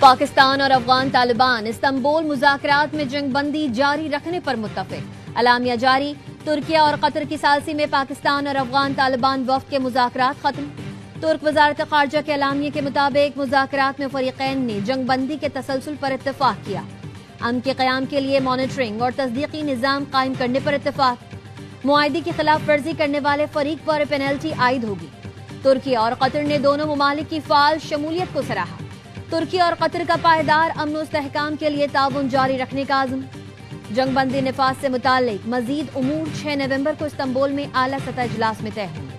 پاکستان اور افغان طالبان استنبول مذاکرات میں جنگ بندی جاری رکھنے پر متفق، اعلامیہ جاری۔ ترکیہ اور قطر کی ثالثی میں پاکستان اور افغان طالبان وفد کے مذاکرات ختم۔ ترک وزارت خارجہ کے اعلامیے کے مطابق مذاکرات میں فریقین نے جنگ بندی کے تسلسل پر اتفاق کیا، امن کے قیام کے لیے مانیٹرنگ اور تصدیقی نظام قائم کرنے پر اتفاق، معاہدے کی خلاف ورزی کرنے والے فریق پر پینلٹی عائد ہوگی۔ ترکیہ اور قطر نے دونوں ممالک کی فعال شمولیت کو سراہا۔ ترکیہ اور قطر کا پائیدار امن و استحکام کے لیے تعاون جاری رکھنے کا عزم۔ جنگ بندی نفاذ سے متعلق مزید امور 6 نومبر کو استنبول میں اعلیٰ سطح اجلاس میں طے ہوں گے۔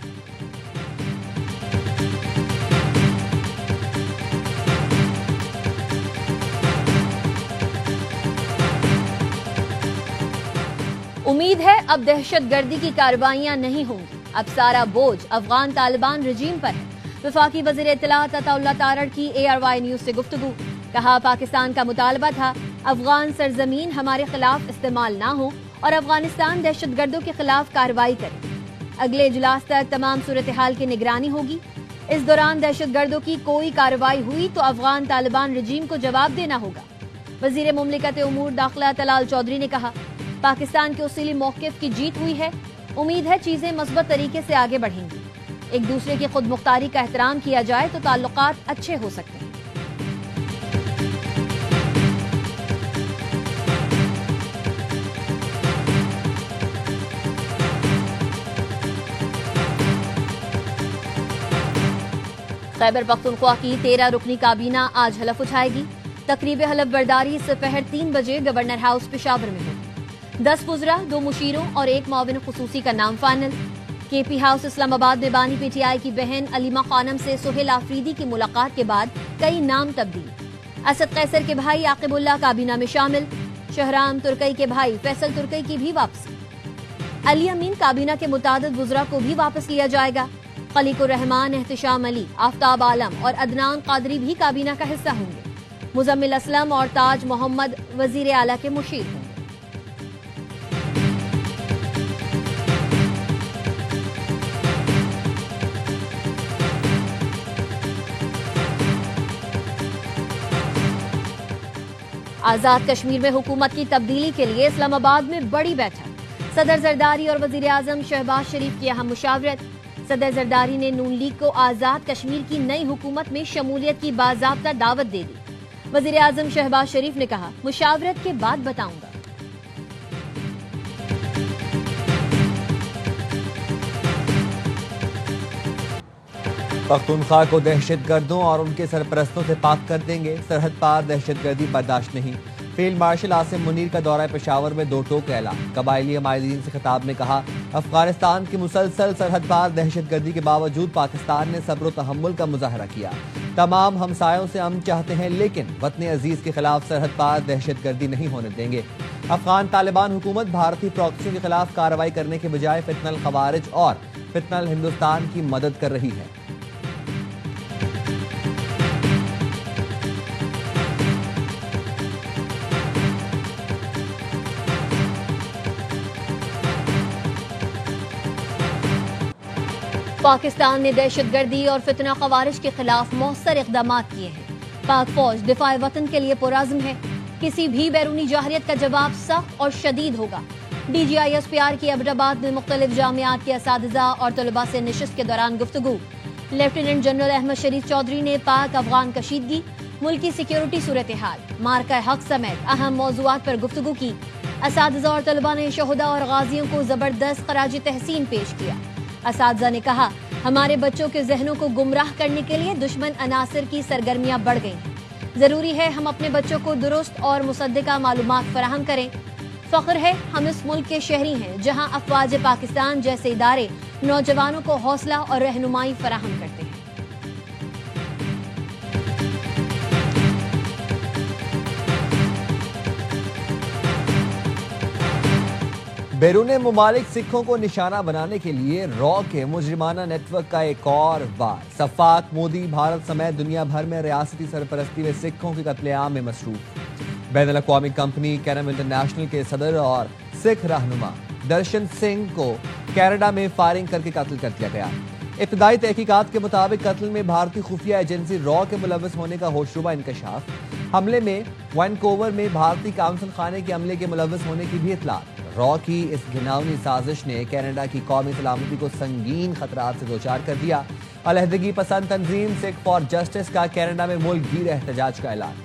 امید ہے اب دہشت گردی کی کارروائیاں نہیں ہوں گی، اب سارا بوجھ افغان طالبان رجیم پر ہے۔ وفاقی وزیر اطلاعات عطا اللہ تارڑ کی ARY نیوز سے گفتگو، کہا پاکستان کا مطالبہ تھا افغان سرزمین ہمارے خلاف استعمال نہ ہو اور افغانستان دہشت گردوں کے خلاف کارروائی کرے۔ اگلے اجلاس تک تمام صورتحال کی نگرانی ہوگی۔ اس دوران دہشت گردوں کی کوئی کارروائی ہوئی تو افغان طالبان رجیم کو جواب دینا ہوگا۔ وزیر مملکت امور داخلہ طلال چودھری نے کہا پاکستان کے اصولی موقف کی جیت ہوئی ہے، امید ہے چیزیں مثبت طریقے سے آگے بڑھیں گی۔ ایک دوسرے کی خود مختاری کا احترام کیا جائے تو تعلقات اچھے ہو سکتے ہیں۔ خیبر پختونخوا کی 13 رکنی کابینہ آج حلف اٹھائے گی۔ تقریب حلف برداری سپہر 3 بجے گورنر ہاؤس پشاور میں ہوگی۔ 10 وزراء، 2 مشیروں اور 1 معاون خصوصی کا نام فائنل۔ KP ہاؤس اسلام آباد میں بانی PTI کی بہن علیمہ خانم سے سہیل آفریدی کی ملاقات کے بعد کئی نام تبدیل۔ اسد قیصر کے بھائی عاقب اللہ کابینہ میں شامل۔ شہرام ترکی کے بھائی فیصل ترکی کی بھی واپسی۔ علی امین کابینہ کے متعدد وزراء کو بھی واپس لیا جائے گا۔ خلیق الرحمان، احتشام علی، آفتاب عالم اور عدنان قادری بھی کابینہ کا حصہ ہوں گے۔ مزمل اسلم اور تاج محمد وزیر اعلیٰ کے مشیر ہوں گے۔ آزاد کشمیر میں حکومت کی تبدیلی کے لیے اسلام آباد میں بڑی بیٹھک۔ صدر زرداری اور وزیر اعظم شہباز شریف کی اہم مشاورت۔ صدر زرداری نے نون لیگ کو آزاد کشمیر کی نئی حکومت میں شمولیت کی باضابطہ دعوت دے دی۔ وزیر اعظم شہباز شریف نے کہا مشاورت کے بعد بتاؤں گا۔ پختونخوا کو دہشت گردوں اور ان کے سرپرستوں سے پاک کر دیں گے، سرحد پار دہشت گردی برداشت نہیں۔ فیلڈ مارشل عاصم منیر کا دورہ پشاور میں 2 ٹوک اعلان۔ قبائلی عمائدین سے خطاب میں کہا افغانستان کی مسلسل سرحد پار دہشت گردی کے باوجود پاکستان نے صبر و تحمل کا مظاہرہ کیا۔ تمام ہمسایوں سے امن چاہتے ہیں لیکن وطن عزیز کے خلاف سرحد پار دہشت گردی نہیں ہونے دیں گے۔ افغان طالبان حکومت بھارتی پراکسیوں کے خلاف کارروائی کرنے کے بجائے فتنہ الخوارج اور فتنہ الہندوستان کی مدد کر رہی ہے۔ پاکستان نے دہشت گردی اور فتنہ خوارج کے خلاف مؤثر اقدامات کیے ہیں۔ پاک فوج دفاع وطن کے لیے پرعزم ہے۔ کسی بھی بیرونی جارحیت کا جواب سخت اور شدید ہوگا۔ DGI-SPR کی ابوظہبی میں مختلف جامعات کے اساتذہ اور طلباء سے نشست کے دوران گفتگو۔ لیفٹیننٹ جنرل احمد شریف چودھری نے پاک افغان کشیدگی، ملکی سیکیورٹی صورتحال، مارکہ حق سمیت اہم موضوعات پر گفتگو کی۔ اساتذہ اور طلباء نے شہداء اور غازیوں کو زبردست خراج تحسین پیش کیا۔ اساتذہ نے کہا ہمارے بچوں کے ذہنوں کو گمراہ کرنے کے لیے دشمن عناصر کی سرگرمیاں بڑھ گئی ہیں۔ ضروری ہے ہم اپنے بچوں کو درست اور مصدقہ معلومات فراہم کریں۔ فخر ہے ہم اس ملک کے شہری ہیں جہاں افواج پاکستان جیسے ادارے نوجوانوں کو حوصلہ اور رہنمائی فراہم کرتے ہیں۔ بیرون ممالک سکھوں کو نشانہ بنانے کے لیے را کے مجرمانہ نیٹ ورک کا ایک اور وار۔ صفاق مودی بھارت سمیت دنیا بھر میں ریاستی سرپرستی میں سکھوں کے قتل عام میں مصروف۔ بین الاقوامی کمپنی کینم انٹرنیشنل کے صدر اور سکھ رہنما درشن سنگھ کو کینیڈا میں فائرنگ کر کے قتل کر دیا گیا۔ ابتدائی تحقیقات کے مطابق قتل میں بھارتی خفیہ ایجنسی را کے ملوث ہونے کا ہوشربہ انکشاف، حملے میں وینکوور میں بھارتی قونصل خانے کے عملے کے ملوث ہونے کی بھی اطلاع۔ را کی اس گھناؤنی سازش نے کینیڈا کی قومی سلامتی کو سنگین خطرات سے دوچار کر دیا۔ علیحدگی پسند تنظیم سکھ فار جسٹس کا کینیڈا میں ملک گیر احتجاج کا اعلان۔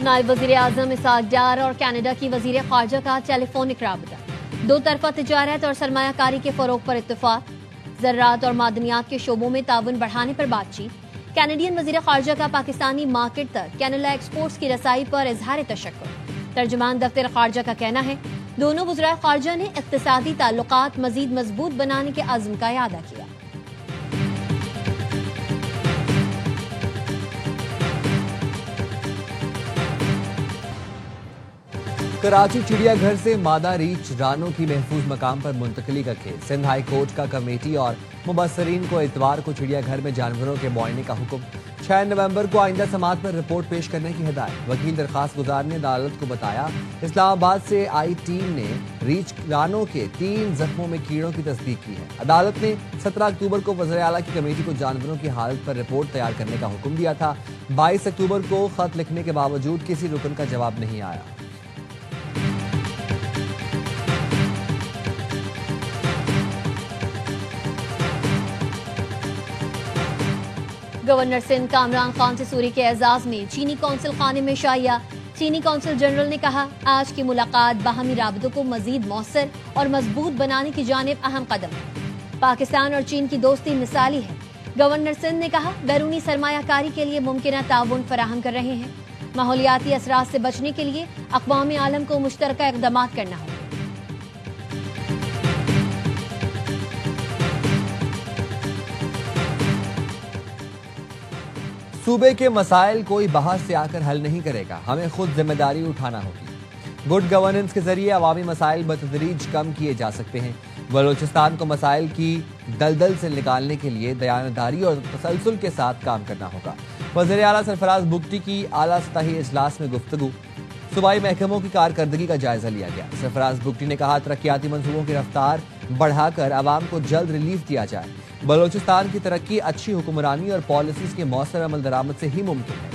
نائب وزیر اعظم اسحاق ڈار اور کینیڈا کی وزیر خارجہ کا ٹیلی فونک رابطہ، دو طرفہ تجارت اور سرمایہ کاری کے فروغ پر اتفاق، زراعت اور معدنیات کے شعبوں میں تعاون بڑھانے پر بات چیت۔ کینیڈین وزیر خارجہ کا پاکستانی مارکیٹ تک کینیلا ایکسپورٹس کی رسائی پر اظہار تشکر۔ ترجمان دفتر خارجہ کا کہنا ہے دونوں وزرائے خارجہ نے اقتصادی تعلقات مزید مضبوط بنانے کے عزم کا اعادہ کیا۔ کراچی چڑیا گھر سے مادہ ریچھ رانوں کی محفوظ مقام پر منتقلی کا کیس، سندھ ہائی کورٹ کا کمیٹی اور مبصرین کو اتوار کو چڑیا گھر میں جانوروں کے معائنے کا حکم، 6 نومبر کو آئندہ سماعت پر رپورٹ پیش کرنے کی ہدایت۔ وکیل درخواست گزار نے عدالت کو بتایا اسلام آباد سے آئی ٹیم نے ریچھ رانوں کے 3 زخموں میں کیڑوں کی تصدیق کی ہے۔ عدالت نے 17 اکتوبر کو وزیر اعلیٰ کی کمیٹی کو جانوروں کی حالت پر رپورٹ تیار کرنے کا حکم دیا تھا۔ 22 اکتوبر کو خط لکھنے کے باوجود کسی رکن کا جواب نہیں آیا۔ گورنر سندھ کامران خان سسوری کے اعزاز میں چینی قونصل خانے میں شائیہ۔ چینی قونصل جنرل نے کہا آج کی ملاقات باہمی رابطوں کو مزید مؤثر اور مضبوط بنانے کی جانب اہم قدم ہے۔ پاکستان اور چین کی دوستی مثالی ہے۔ گورنر سندھ نے کہا بیرونی سرمایہ کاری کے لیے ممکنہ تعاون فراہم کر رہے ہیں۔ ماحولیاتی اثرات سے بچنے کے لیے اقوام عالم کو مشترکہ اقدامات کرنا ہوگا۔ صوبے کے مسائل کوئی باہر سے آ کر حل نہیں کرے گا، ہمیں خود ذمہ داری اٹھانا ہوگی۔ گڈ گورننس کے ذریعے عوامی مسائل بتدریج کم کیے جا سکتے ہیں۔ بلوچستان کو مسائل کی دلدل سے نکالنے کے لیے دیانتداری اور تسلسل کے ساتھ کام کرنا ہوگا۔ وزیر اعلیٰ سرفراز بگٹی کی اعلیٰ سطحی اجلاس میں گفتگو، صوبائی محکموں کی کارکردگی کا جائزہ لیا گیا۔ سرفراز بگٹی نے کہا ترقیاتی منصوبوں کی رفتار بڑھا کر عوام کو جلد ریلیف دیا جائے۔ بلوچستان کی ترقی اچھی حکمرانی اور پالیسیز کے مؤثر عمل درآمد سے ہی ممکن ہے۔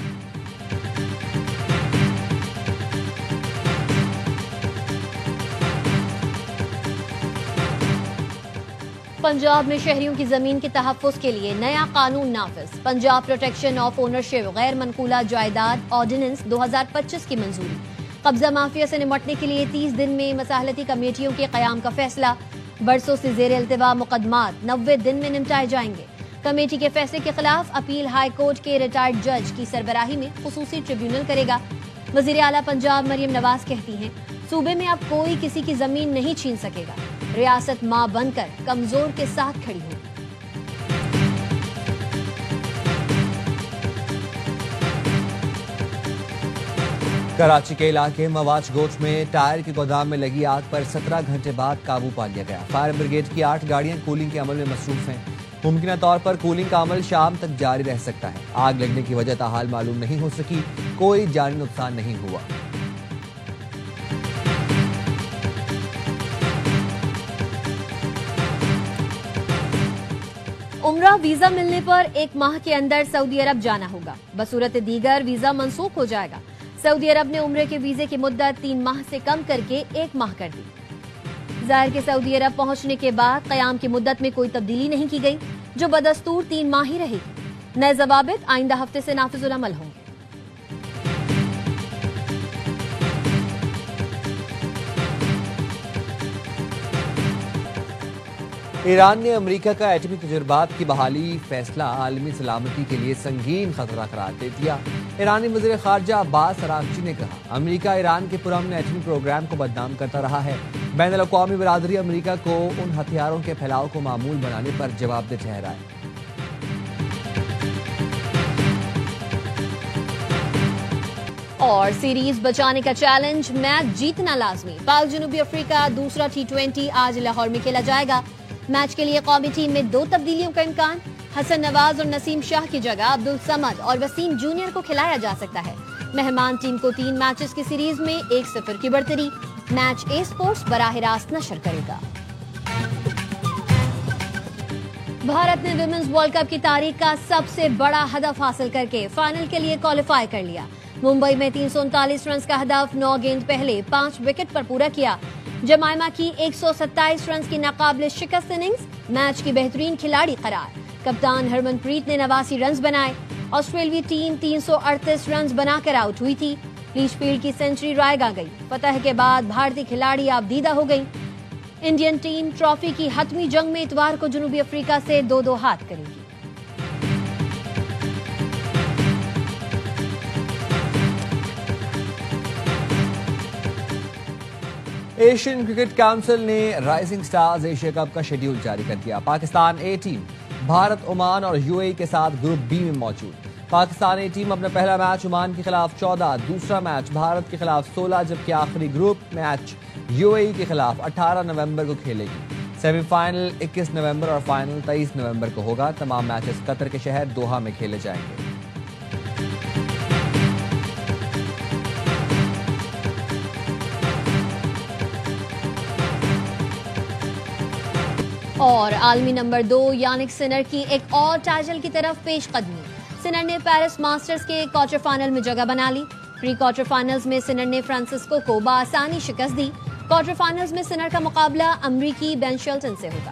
پنجاب میں شہریوں کی زمین کے تحفظ کے لیے نیا قانون نافذ، پنجاب پروٹیکشن آف اونرشپ غیر منقولہ جائیداد آرڈیننس 2025 کی منظوری۔ قبضہ مافیا سے نمٹنے کے لیے 30 دن میں مصالحتی کمیٹیوں کے قیام کا فیصلہ، برسوں سے زیر التوا مقدمات 90 دن میں نمٹائے جائیں گے۔ کمیٹی کے فیصلے کے خلاف اپیل ہائی کورٹ کے ریٹائرڈ جج کی سربراہی میں خصوصی ٹریبیونل کرے گا۔ وزیر اعلیٰ پنجاب مریم نواز کہتی ہیں صوبے میں اب کوئی کسی کی زمین نہیں چھین سکے گا، ریاست ماں بن کر کمزور کے ساتھ کھڑی ہوگی۔ کراچی کے علاقے مواج گوٹ میں ٹائر کے گودام میں لگی آگ پر 17 گھنٹے بعد قابو پا لیا گیا۔ فائر بریگیڈ کی 8 گاڑیاں کولنگ کے عمل میں مصروف ہیں۔ ممکنہ طور پر کولنگ کا عمل شام تک جاری رہ سکتا ہے۔ آگ لگنے کی وجہ تاحال معلوم نہیں ہو سکی، کوئی جانی نقصان نہیں ہوا۔ عمرہ ویزا ملنے پر 1 ماہ کے اندر سعودی عرب جانا ہوگا، بصورت دیگر ویزا منسوخ ہو جائے گا۔ سعودی عرب نے عمرے کے ویزے کی مدت 3 ماہ سے کم کر کے 1 ماہ کر دی۔ ظاہر کہ سعودی عرب پہنچنے کے بعد قیام کی مدت میں کوئی تبدیلی نہیں کی گئی، جو بدستور 3 ماہ ہی رہے گی۔ نئے ضوابط آئندہ ہفتے سے نافذ العمل ہوں گے۔ ایران نے امریکہ کا ایٹمی تجربات کی بحالی فیصلہ عالمی سلامتی کے لیے سنگین خطرہ قرار دے دیا۔ ایرانی وزیر خارجہ عباس اراغچی نے کہا امریکہ ایران کے پرامن ایٹمی پروگرام کو بدنام کرتا رہا ہے۔ بین الاقوامی برادری امریکہ کو ان ہتھیاروں کے پھیلاؤ کو معمول بنانے پر جواب دہ ٹھہرا ہے۔ اور سیریز بچانے کا چیلنج، میچ جیتنا لازمی۔ پاک جنوبی افریقہ دوسرا T20 آج لاہور میں کھیلا جائے گا۔ میچ کے لیے قومی ٹیم میں 2 تبدیلیوں کا امکان، حسن نواز اور نسیم شاہ کی جگہ عبدالصمد اور وسیم جونیئر کو کھلایا جا سکتا ہے۔ مہمان ٹیم کو 3 میچز کی سیریز میں 1-0 کی برتری. میچ اے اسپورٹس براہ راست نشر کرے گا. بھارت نے ویمنز ورلڈ کپ کی تاریخ کا سب سے بڑا ہدف حاصل کر کے فائنل کے لیے کوالیفائی کر لیا. ممبئی میں 339 رنز کا ہدف 9 گیند پہلے 5 وکٹ پر پورا کیا. جمائما کی 127 رنز کی ناقابل شکست اننگز میچ کی بہترین کھلاڑی قرار. کپتان ہرمن پریت نے 89 رنز بنائے. آسٹریلوی ٹیم 338 رنز بنا کر آؤٹ ہوئی تھی. لیچ فیلڈ کی سینچری رائے گا گئی. فتح کے بعد بھارتی کھلاڑی آبدیدہ ہو گئی. انڈین ٹیم ٹرافی کی حتمی جنگ میں اتوار کو جنوبی افریقہ سے 2-2 ہاتھ کرے گی. ایشین کرکٹ کونسل نے رائزنگ سٹارز ایشیا کپ کا شیڈیول جاری کر دیا. Pakistan a team Bharat, Oman اور یو اے ای کے ساتھ گروپ بی میں موجود. پاکستان اے ٹیم اپنا پہلا میچ عمان کے خلاف 14، دوسرا میچ بھارت کے خلاف 16، جبکہ آخری گروپ میچ یو اے ای کے خلاف 18 نومبر کو کھیلے گی. سیمی فائنل 21 نومبر اور فائنل 23 نومبر کو ہوگا. تمام میچز قطر کے شہر دوحہ میں کھیلے جائیں گے. اور عالمی نمبر 2 یانک سنر کی ایک اور ٹائٹل کی طرف پیش قدمی. سنر نے پیرس ماسٹرز کے کوارٹر فائنل میں جگہ بنا لی. پری کوارٹر فائنلز میں سنر نے فرانسسکو کو بآسانی شکست دی. کوارٹر فائنلز میں سنر کا مقابلہ امریکی بین شیلٹن سے ہوگا.